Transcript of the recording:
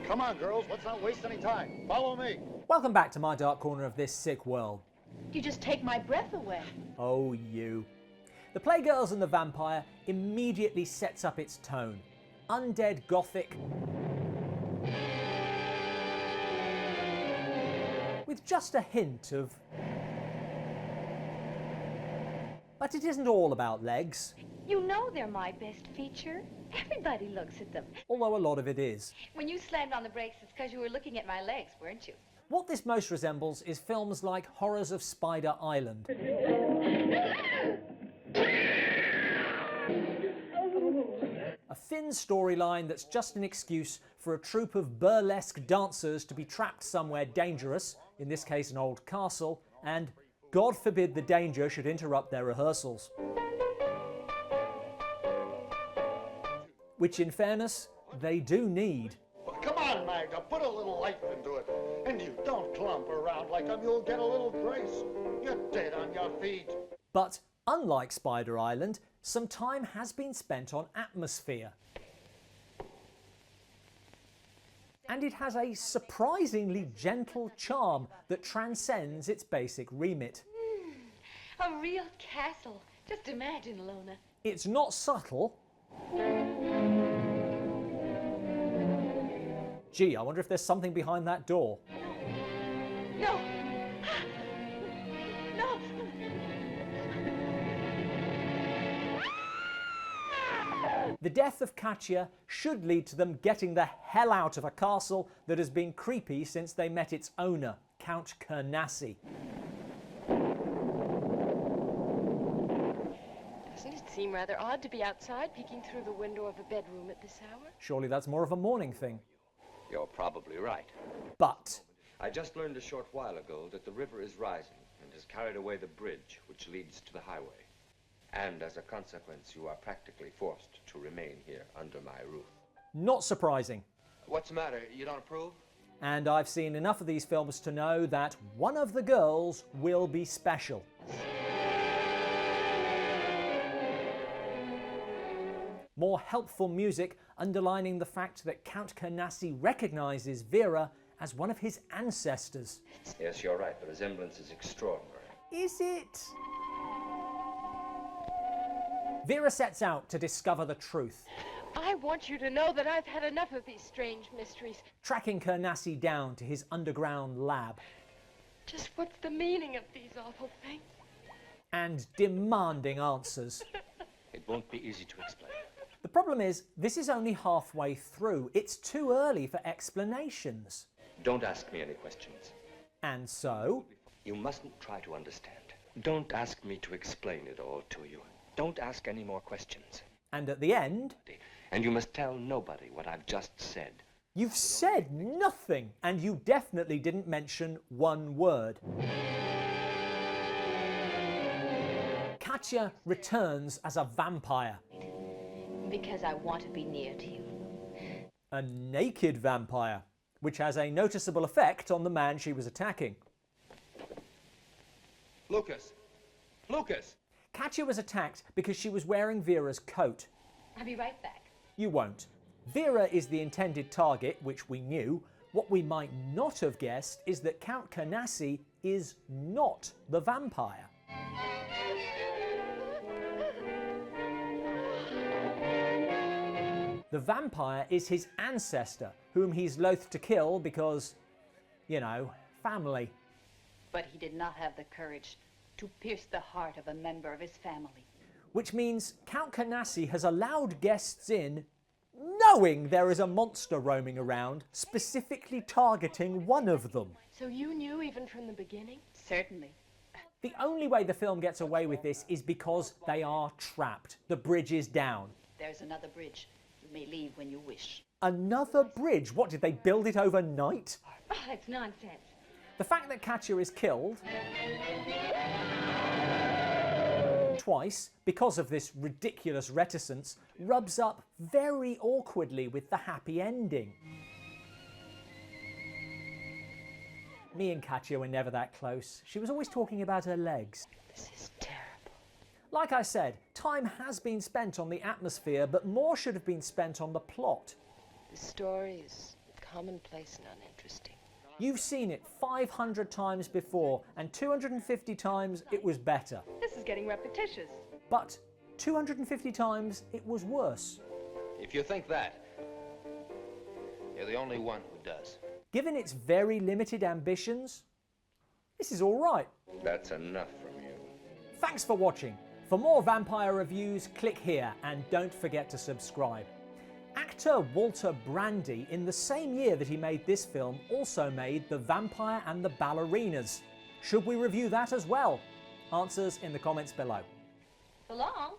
Come on, girls, let's not waste any time. Follow me. Welcome back to my dark corner of this sick world. You just take my breath away. Oh, you. The Playgirls and the Vampire immediately sets up its tone. Undead gothic, with just a hint of... But it isn't all about legs. You know they're my best feature. Everybody looks at them. Although a lot of it is. When you slammed on the brakes, it's because you were looking at my legs, weren't you? What this most resembles is films like Horrors of Spider Island. A thin storyline that's just an excuse for a troupe of burlesque dancers to be trapped somewhere dangerous, in this case an old castle, and God forbid the danger should interrupt their rehearsals. Which, in fairness, they do need. Well, come on, Magda, put a little life into it. And you don't clump around like a mule, get a little grace. You're dead on your feet. But unlike Spider Island, some time has been spent on atmosphere. And it has a surprisingly gentle charm that transcends its basic remit. A real castle. Just imagine, Lona. It's not subtle. Gee, I wonder if there's something behind that door. No! No! The death of Katya should lead to them getting the hell out of a castle that has been creepy since they met its owner, Count Kernassi. Doesn't it seem rather odd to be outside, peeking through the window of a bedroom at this hour? Surely that's more of a morning thing. You're probably right. But I just learned a short while ago that the river is rising and has carried away the bridge which leads to the highway. And as a consequence, you are practically forced to remain here under my roof. not surprising. What's the matter? You don't approve? And I've seen enough of these films to know that one of the girls will be special. More helpful music underlining the fact that Count Kernassi recognises Vera as one of his ancestors. Yes, you're right. The resemblance is extraordinary. Is it? Vera sets out to discover the truth, I want you to know that I've had enough of these strange mysteries. tracking Kernassi down to his underground lab Just what's the meaning of these awful things? and demanding answers. It won't be easy to explain. The problem is, this is only halfway through. It's too early for explanations. Don't ask me any questions. And so, You mustn't try to understand. Don't ask me to explain it all to you. Don't ask any more questions. and at the end, And you must tell nobody what I've just said. you've said nothing, and you definitely didn't mention one word. Katya returns as a vampire. Because I want to be near to you. A naked vampire, which has a noticeable effect on the man she was attacking. Lucas! Lucas! Katya was attacked because she was wearing Vera's coat. I'll be right back. You won't. Vera is the intended target, which we knew. What we might not have guessed is that Count Kernassi is not the vampire. The vampire is his ancestor, whom he's loath to kill because, you know, family. But he did not have the courage to pierce the heart of a member of his family. Which means Count Kernassi has allowed guests in, knowing there is a monster roaming around, specifically targeting one of them. So you knew even from the beginning? Certainly. The only way the film gets away with this is because they are trapped. The bridge is down. There's another bridge. You may leave when you wish. Another bridge? What, did they build it overnight? Oh, that's nonsense. The fact that Katya is killed twice because of this ridiculous reticence rubs up very awkwardly with the happy ending. Me and Katya were never that close. She was always talking about her legs. This is terrible. Like I said, time has been spent on the atmosphere, but more should have been spent on the plot. The story is commonplace and uninteresting. You've seen it 500 times before, and 250 times it was better. This is getting repetitious. But 250 times it was worse. If you think that, you're the only one who does. Given its very limited ambitions, this is all right. That's enough from you. Thanks for watching. For more vampire reviews, click here and don't forget to subscribe. Actor Walter Brandy, in the same year that he made this film, also made The Vampire and the Ballerinas. Should we review that as well? Answers in the comments below. So long.